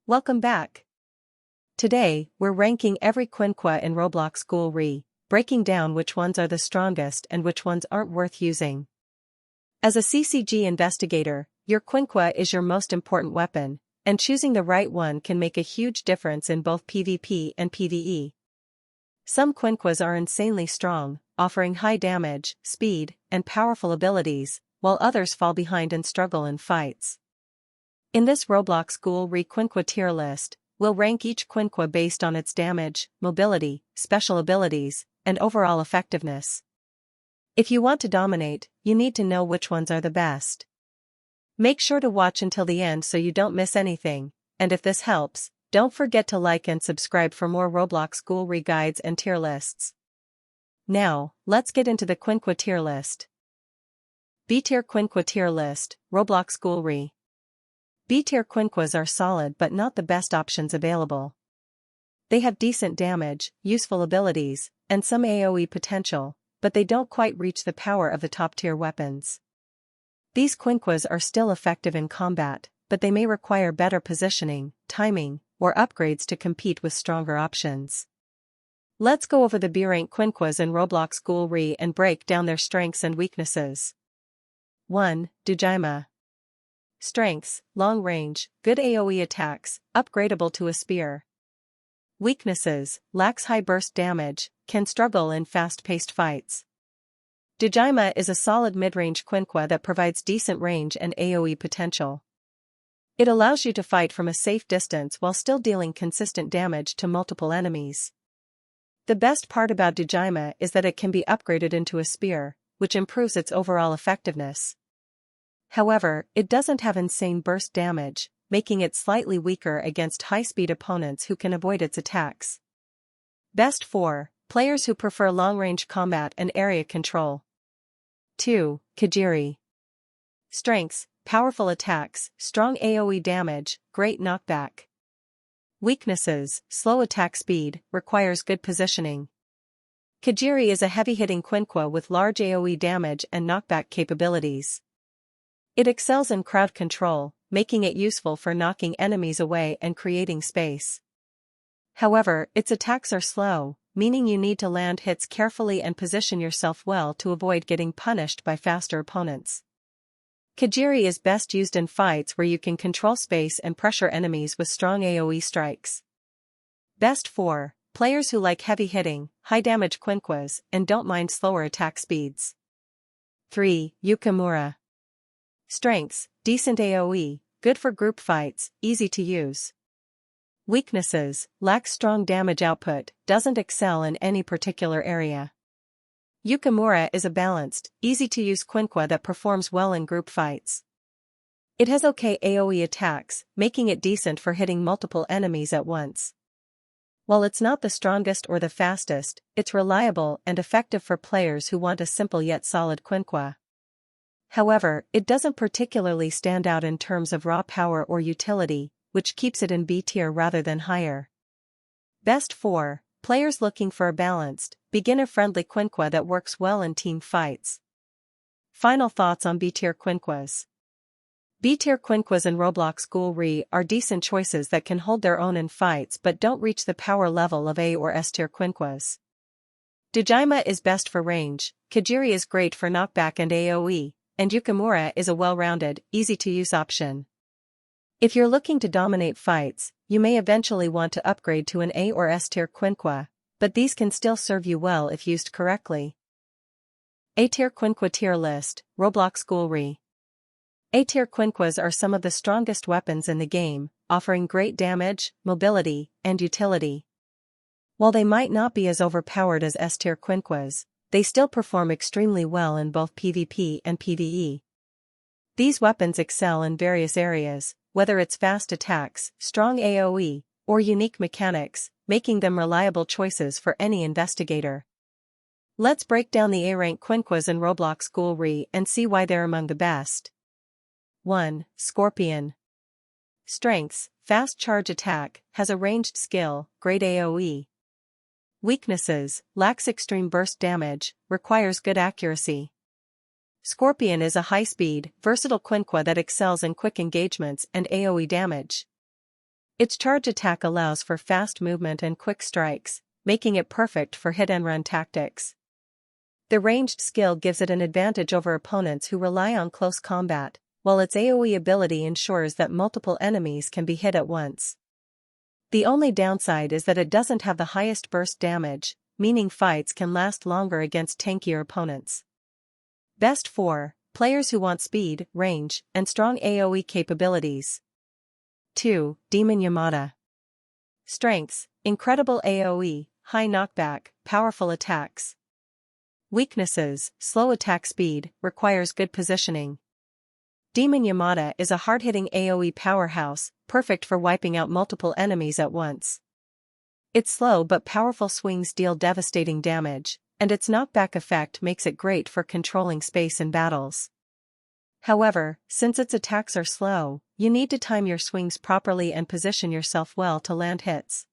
Welcome back. Today, we're ranking every Quinque in Roblox Ghoul, breaking down which ones are the strongest and which ones aren't worth using. As a CCG investigator, your Quinque is your most important weapon, and choosing the right one can make a huge difference in both PvP and PvE. Some Quinques are insanely strong, offering high damage, speed, and powerful abilities, while others fall behind and struggle in fights. In this Roblox Ghoul Quinque tier list, we'll rank each Quinque based on its damage, mobility, special abilities, and overall effectiveness. If you want to dominate, you need to know which ones are the best. Make sure to watch until the end so you don't miss anything, and if this helps, don't forget to like and subscribe for more Roblox Ghoul guides and tier lists. Now, let's get into the Quinque tier list. B-tier Quinque tier list, Roblox Ghoul. B-tier Quinques are solid but not the best options available. They have decent damage, useful abilities, and some AoE potential, but they don't quite reach the power of the top-tier weapons. These Quinques are still effective in combat, but they may require better positioning, timing, or upgrades to compete with stronger options. Let's go over the B-rank Quinques in Roblox Ghoul and break down their strengths and weaknesses. 1. Doujima. Strengths: long range, good AoE attacks, upgradable to a spear. Weaknesses: lacks high burst damage, can struggle in fast-paced fights. Doujima is a solid mid-range Quinque that provides decent range and AoE potential. It allows you to fight from a safe distance while still dealing consistent damage to multiple enemies. The best part about Doujima is that it can be upgraded into a spear, which improves its overall effectiveness. However, it doesn't have insane burst damage, making it slightly weaker against high-speed opponents who can avoid its attacks. Best for players who prefer long-range combat and area control. 2. Kajiri. Strengths: powerful attacks, strong AoE damage, great knockback. Weaknesses: slow attack speed, requires good positioning. Kajiri is a heavy-hitting Quinque with large AoE damage and knockback capabilities. It excels in crowd control, making it useful for knocking enemies away and creating space. However, its attacks are slow, meaning you need to land hits carefully and position yourself well to avoid getting punished by faster opponents. Kajiri is best used in fights where you can control space and pressure enemies with strong AoE strikes. Best for players who like heavy-hitting, high-damage Quinques and don't mind slower attack speeds. 3. Yukimura. Strengths: decent AoE, good for group fights, easy to use. Weaknesses: lacks strong damage output, doesn't excel in any particular area. Yukimura is a balanced, easy-to-use Quinque that performs well in group fights. It has okay AoE attacks, making it decent for hitting multiple enemies at once. While it's not the strongest or the fastest, it's reliable and effective for players who want a simple yet solid Quinque. However, it doesn't particularly stand out in terms of raw power or utility, which keeps it in B tier rather than higher. Best for players looking for a balanced, beginner-friendly Quinque that works well in team fights. Final thoughts on B tier Quinques. B tier Quinques in Roblox Ghoul are decent choices that can hold their own in fights but don't reach the power level of A or S tier Quinques. Doujima is best for range, Kajiri is great for knockback and AoE, and Yukimura is a well-rounded, easy-to-use option. If you're looking to dominate fights, you may eventually want to upgrade to an A or S tier Quinque, but these can still serve you well if used correctly. A tier Quinque tier list, Roblox Ghoul. A tier Quinques are some of the strongest weapons in the game, offering great damage, mobility, and utility. While they might not be as overpowered as S tier Quinques, they still perform extremely well in both PvP and PvE. These weapons excel in various areas, whether it's fast attacks, strong AoE, or unique mechanics, making them reliable choices for any investigator. Let's break down the A-rank Quinques in Roblox Ghoul and see why they're among the best. 1. Scorpion. Strengths: fast charge attack, has a ranged skill, great AoE. Weaknesses: lacks extreme burst damage, requires good accuracy. Scorpion is a high-speed, versatile Quinque that excels in quick engagements and AoE damage. Its charge attack allows for fast movement and quick strikes, making it perfect for hit-and-run tactics. The ranged skill gives it an advantage over opponents who rely on close combat, while its AoE ability ensures that multiple enemies can be hit at once. The only downside is that it doesn't have the highest burst damage, meaning fights can last longer against tankier opponents. Best for players who want speed, range, and strong AoE capabilities. 2. Demon Yamada. Strengths: incredible AoE, high knockback, powerful attacks. Weaknesses: slow attack speed, requires good positioning. Demon Yamada is a hard-hitting AoE powerhouse, perfect for wiping out multiple enemies at once. Its slow but powerful swings deal devastating damage, and its knockback effect makes it great for controlling space in battles. However, since its attacks are slow, you need to time your swings properly and position yourself well to land hits.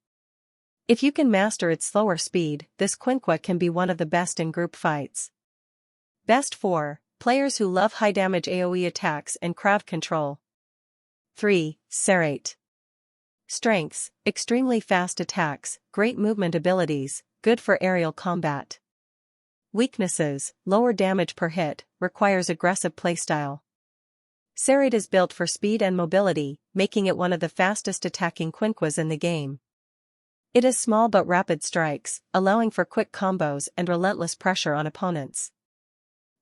If you can master its slower speed, this Quinque can be one of the best in group fights. Best for players who love high-damage AoE attacks and crowd control. 3. Serrate. Strengths: extremely fast attacks, great movement abilities, good for aerial combat. Weaknesses: lower damage per hit, requires aggressive playstyle. Serrate is built for speed and mobility, making it one of the fastest attacking Quinques in the game. It has small but rapid strikes, allowing for quick combos and relentless pressure on opponents.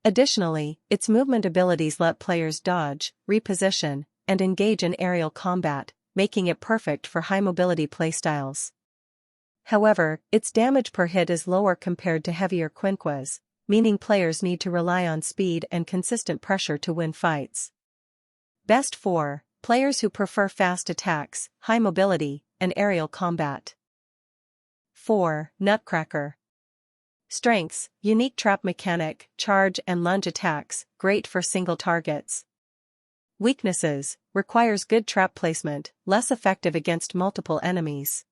Additionally, its movement abilities let players dodge, reposition, and engage in aerial combat, making it perfect for high-mobility playstyles. However, its damage per hit is lower compared to heavier Quinques, meaning players need to rely on speed and consistent pressure to win fights. Best for players who prefer fast attacks, high mobility, and aerial combat. 4. Nutcracker. Strengths: unique trap mechanic, charge and lunge attacks, great for single targets. Weaknesses: requires good trap placement, less effective against multiple enemies.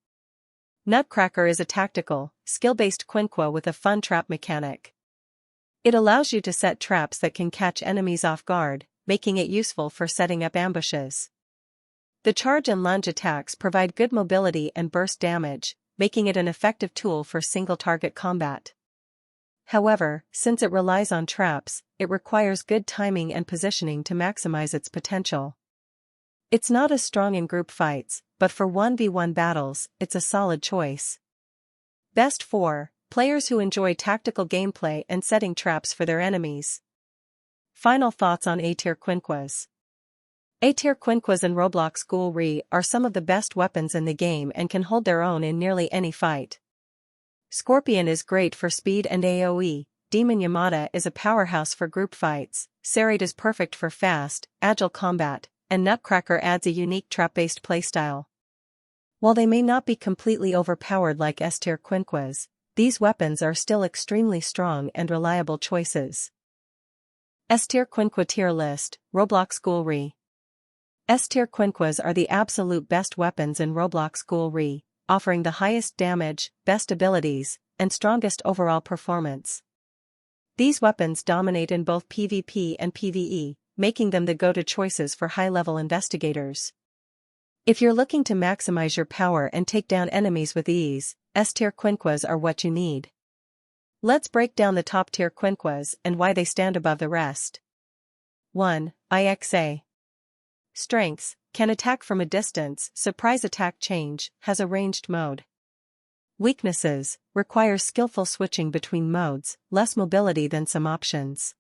Nutcracker is a tactical, skill-based Quinque with a fun trap mechanic. It allows you to set traps that can catch enemies off guard, making it useful for setting up ambushes. The charge and lunge attacks provide good mobility and burst damage, making it an effective tool for single-target combat. However, since it relies on traps, it requires good timing and positioning to maximize its potential. It's not as strong in group fights, but for 1v1 battles, it's a solid choice. Best for players who enjoy tactical gameplay and setting traps for their enemies. Final thoughts on A-tier Quinques. A-tier Quinques in Roblox Ghoul are some of the best weapons in the game and can hold their own in nearly any fight. Scorpion is great for speed and AoE, Demon Yamada is a powerhouse for group fights, Serrate is perfect for fast, agile combat, and Nutcracker adds a unique trap-based playstyle. While they may not be completely overpowered like S-tier Quinques, these weapons are still extremely strong and reliable choices. S-tier Quinque tier list, Roblox Ghoul. S-tier Quinques are the absolute best weapons in Roblox Ghoul, offering the highest damage, best abilities, and strongest overall performance. These weapons dominate in both PvP and PvE, making them the go-to choices for high-level investigators. If you're looking to maximize your power and take down enemies with ease, S-tier Quinques are what you need. Let's break down the top-tier Quinques and why they stand above the rest. 1. Ixa. Strengths: can attack from a distance, surprise attack change, has a ranged mode. Weaknesses: requires skillful switching between modes, less mobility than some options.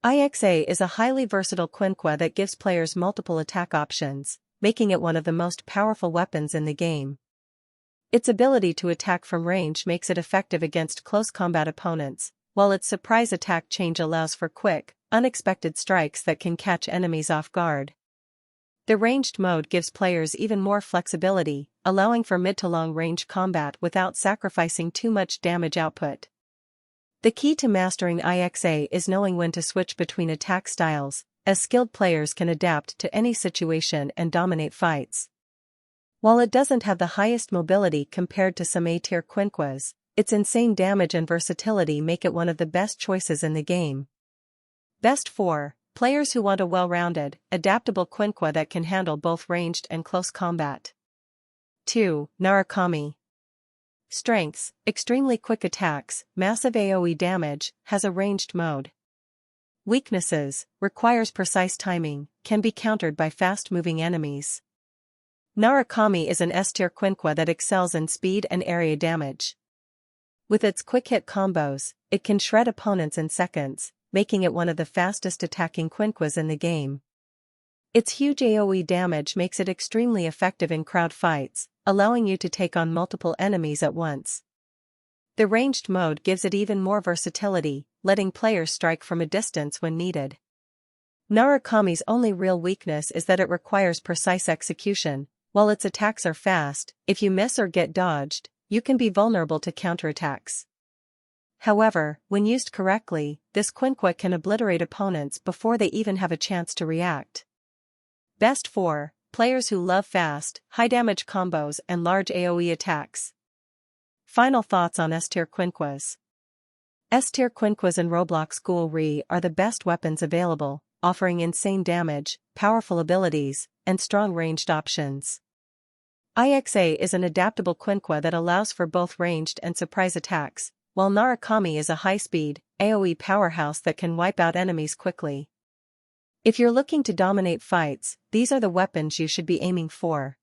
Ixa is a highly versatile Quinque that gives players multiple attack options, making it one of the most powerful weapons in the game. Its ability to attack from range makes it effective against close combat opponents, while its surprise attack change allows for quick, unexpected strikes that can catch enemies off guard. The ranged mode gives players even more flexibility, allowing for mid to long range combat without sacrificing too much damage output. The key to mastering Ixa is knowing when to switch between attack styles, as skilled players can adapt to any situation and dominate fights. While it doesn't have the highest mobility compared to some A-tier Quinques, its insane damage and versatility make it one of the best choices in the game. Best for players who want a well-rounded, adaptable Quinque that can handle both ranged and close combat. 2. Narukami. Strengths: extremely quick attacks, massive AoE damage, has a ranged mode. Weaknesses: requires precise timing, can be countered by fast-moving enemies. Narukami is an S-tier Quinque that excels in speed and area damage. With its quick-hit combos, it can shred opponents in seconds, making it one of the fastest attacking Quinques in the game. Its huge AoE damage makes it extremely effective in crowd fights, allowing you to take on multiple enemies at once. The ranged mode gives it even more versatility, letting players strike from a distance when needed. Narukami's only real weakness is that it requires precise execution. While its attacks are fast, if you miss or get dodged, you can be vulnerable to counterattacks. However, when used correctly, this Quinque can obliterate opponents before they even have a chance to react. Best for players who love fast, high-damage combos and large AoE attacks. Final thoughts on S-tier Quinques. S-tier Quinques in Roblox Ghoul are the best weapons available, offering insane damage, powerful abilities, and strong ranged options. Ixa is an adaptable Quinque that allows for both ranged and surprise attacks, while Narukami is a high-speed, AoE powerhouse that can wipe out enemies quickly. If you're looking to dominate fights, these are the weapons you should be aiming for.